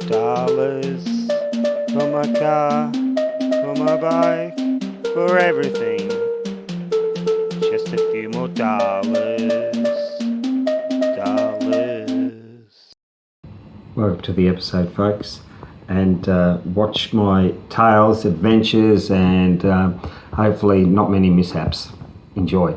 dollars for my car, for my bike, for everything. Just a few more dollars. Welcome to the episode, folks, and watch my tales, adventures, and hopefully not many mishaps. Enjoy.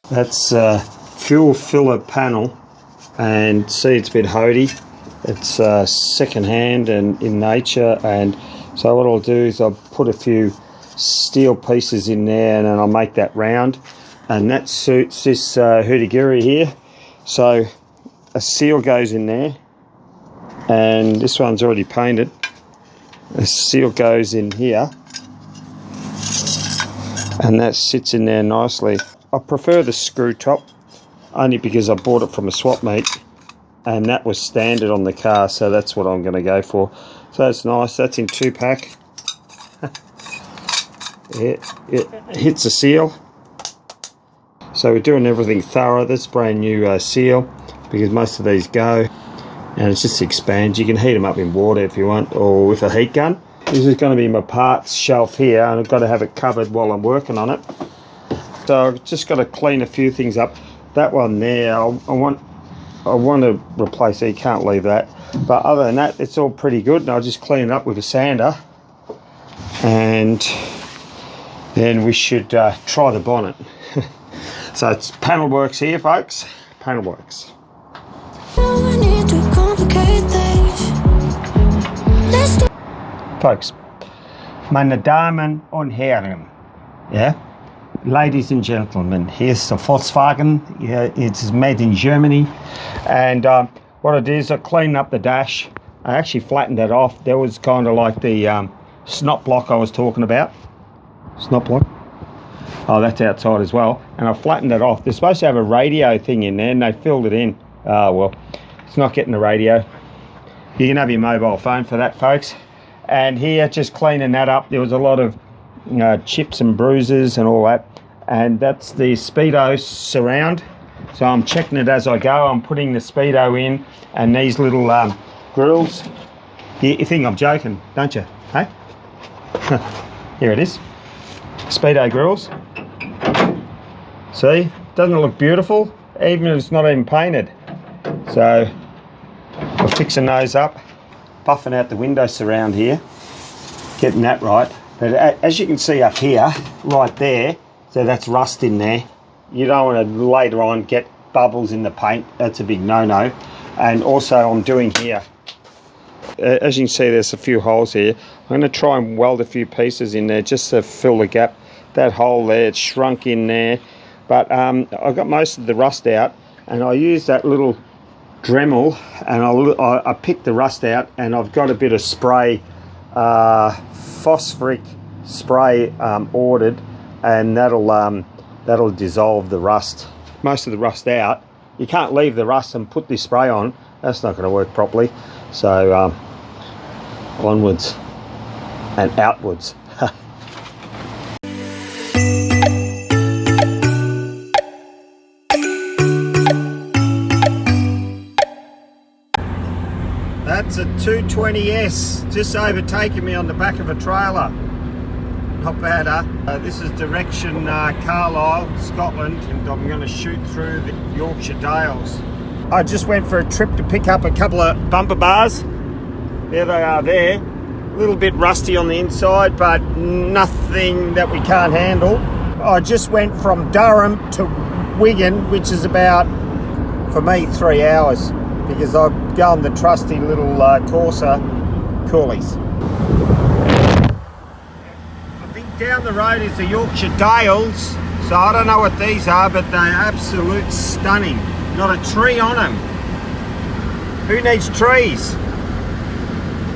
That's a fuel filler panel, and see, it's a bit hoity. It's second hand and in nature, and so what I'll do is I'll put a few steel pieces in there and then I'll make that round, and that suits this Hurdy-Gurry here. So a seal goes in there, and this one's already painted. A seal goes in here and that sits in there nicely. I prefer the screw top only because I bought it from a swap meet and that was standard on the car, so that's what I'm going to go for. So it's nice. That's in 2-pack. It hits a seal. So we're doing everything thorough. This brand new seal, because most of these go, and it just expands. You can heat them up in water if you want, or with a heat gun. This is going to be my parts shelf here, and I've got to have it covered while I'm working on it. So I've just got to clean a few things up. That one there, I want to replace it. You can't leave that. But other than that, it's all pretty good, and I'll just clean it up with a sander, and then we should try the bonnet. So it's Panel Works here, folks. Panel Works. Folks, meine Damen und Herren, yeah? Ladies and gentlemen, here's the Volkswagen. Yeah, it's made in Germany, and what I did is I cleaned up the dash. I actually flattened it off. There was kind of like the snot block I was talking about. Snot block. Oh, that's outside as well. And I flattened it off. They're supposed to have a radio thing in there, and they filled it in. Oh, well, it's not getting the radio. You can have your mobile phone for that, folks. And here, just cleaning that up, there was a lot of chips and bruises and all that. And that's the Speedo surround. So I'm checking it as I go. I'm putting the Speedo in, and these little grills. You think I'm joking, don't you? Hey? Here it is. Speedo grills. See? Doesn't it look beautiful? Even if it's not even painted. So I'm fixing those up. Buffing out the window surround here. Getting that right. But as you can see up here, right there, so that's rust in there. You don't want to later on get bubbles in the paint. That's a big no-no. And also I'm doing here, as you can see, there's a few holes here. I'm going to try and weld a few pieces in there just to fill the gap. That hole there, it's shrunk in there. But I got most of the rust out, and I used that little Dremel, and I picked the rust out, and I've got a bit of spray, phosphoric spray ordered, and that'll dissolve the rust. Most of the rust out. You can't leave the rust and put this spray on. That's not going to work properly. So onwards and outwards. That's a 220S just overtaking me on the back of a trailer. Not bad, huh? This is direction Carlisle, Scotland, and I'm going to shoot through the Yorkshire Dales. I just went for a trip to pick up a couple of bumper bars. There they are there. A little bit rusty on the inside, but nothing that we can't handle. I just went from Durham to Wigan, which is about, for me, 3 hours, because I go on the trusty little Corsa coolies. Down the road is the Yorkshire Dales, so I don't know what these are, but they're absolute stunning. Not a tree on them. Who needs trees?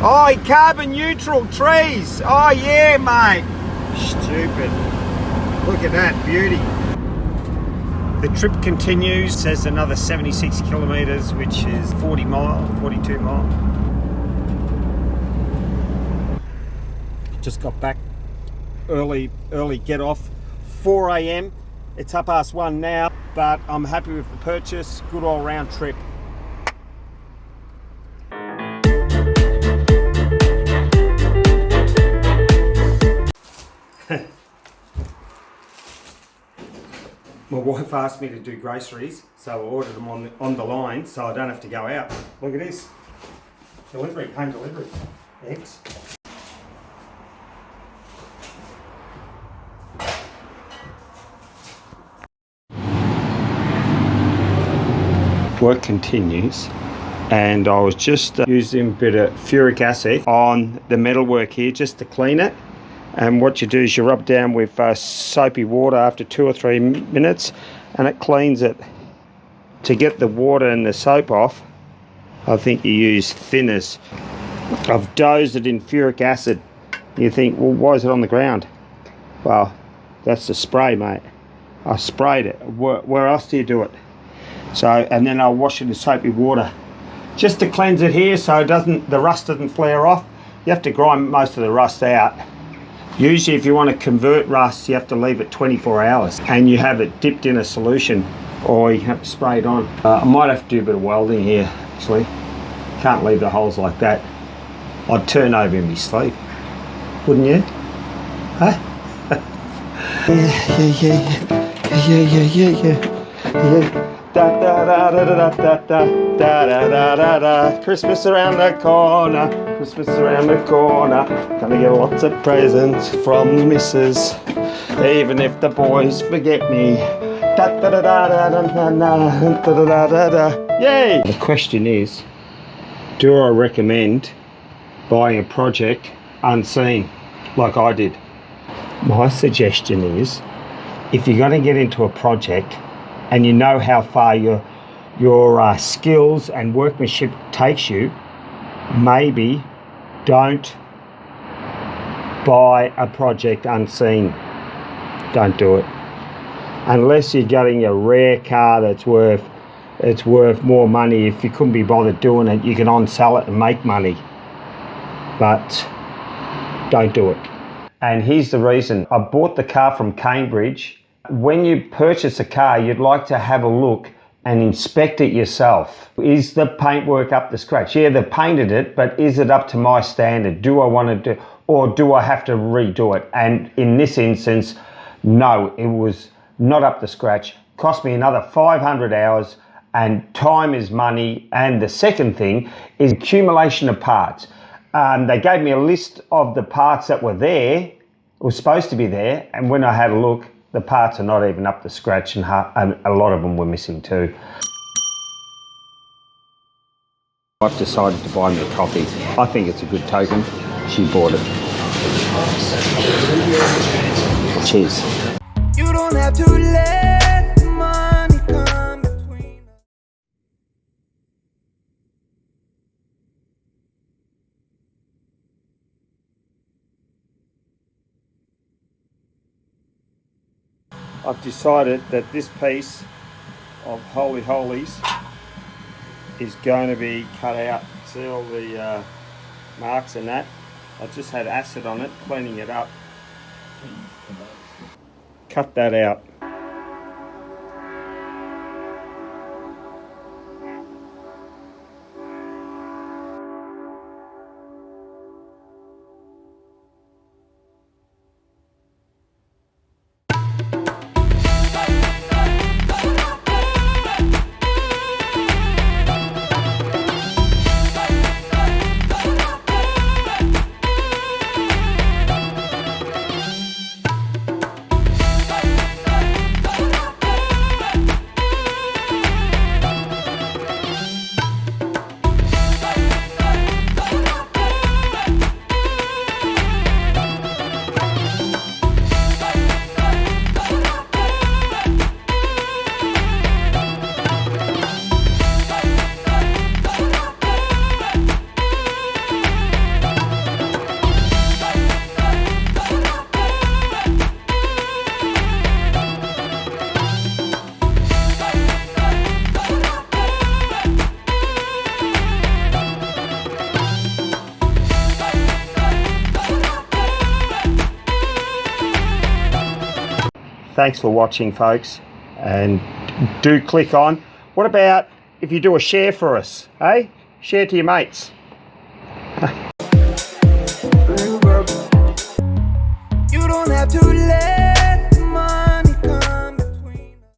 Oh, carbon neutral trees. Oh yeah, mate. Stupid. Look at that beauty. The trip continues. It says another 76 kilometres, which is 42 miles. Just got back early get off. 4 a.m. It's 1:30 now, but I'm happy with the purchase. Good all round trip. My wife asked me to do groceries, so I ordered them on the line so I don't have to go out. Look at this. Delivery, home delivery. Eggs. Work continues, and I was just using a bit of furic acid on the metalwork here just to clean it. And what you do is you rub down with soapy water after 2 or 3 minutes, and it cleans it. To get the water and the soap off, I think you use thinners. I've dosed it in furic acid. You think, well, why is it on the ground? Well, that's the spray, mate. I sprayed it. Where else do you do it? So, and then I'll wash it in soapy water just to cleanse it here so the rust doesn't flare off. You have to grind most of the rust out. Usually if you want to convert rust, you have to leave it 24 hours and you have it dipped in a solution, or you have to spray it on. I might have to do a bit of welding here, actually. Can't leave the holes like that. I'd turn over in my sleep, wouldn't you? Huh? Yeah. Da da da da da da da da da da da. Christmas around the corner, Christmas around the corner. Gonna get lots of presents from the missus, even if the boys forget me. Da da da da da da da da da da da. Yay! The question is, do I recommend buying a project unseen, like I did? My suggestion is, if you're going to get into a project and you know how far your skills and workmanship takes you, maybe don't buy a project unseen. Don't do it. Unless you're getting a rare car that's worth more money. If you couldn't be bothered doing it, you can on-sell it and make money. But don't do it. And here's the reason. I bought the car from Cambridge. When you purchase a car, you'd like to have a look and inspect it yourself. Is the paintwork up to scratch? Yeah, they've painted it, but is it up to my standard? Do I want to do, or do I have to redo it? And in this instance, no, it was not up to scratch. Cost me another 500 hours, and time is money. And the second thing is accumulation of parts. They gave me a list of the parts that were there, or supposed to be there, and when I had a look, the parts are not even up to scratch, and a lot of them were missing too. I've decided to buy me a coffee. I think it's a good token. She bought it. Cheers. You don't have to let money come between. I've decided that this piece of Holy Holies is going to be cut out. See all the marks and that? I just had acid on it, cleaning it up. Cut that out. thanks for watching, folks, and do click on. What about if you do a share for us, eh? Share to your mates.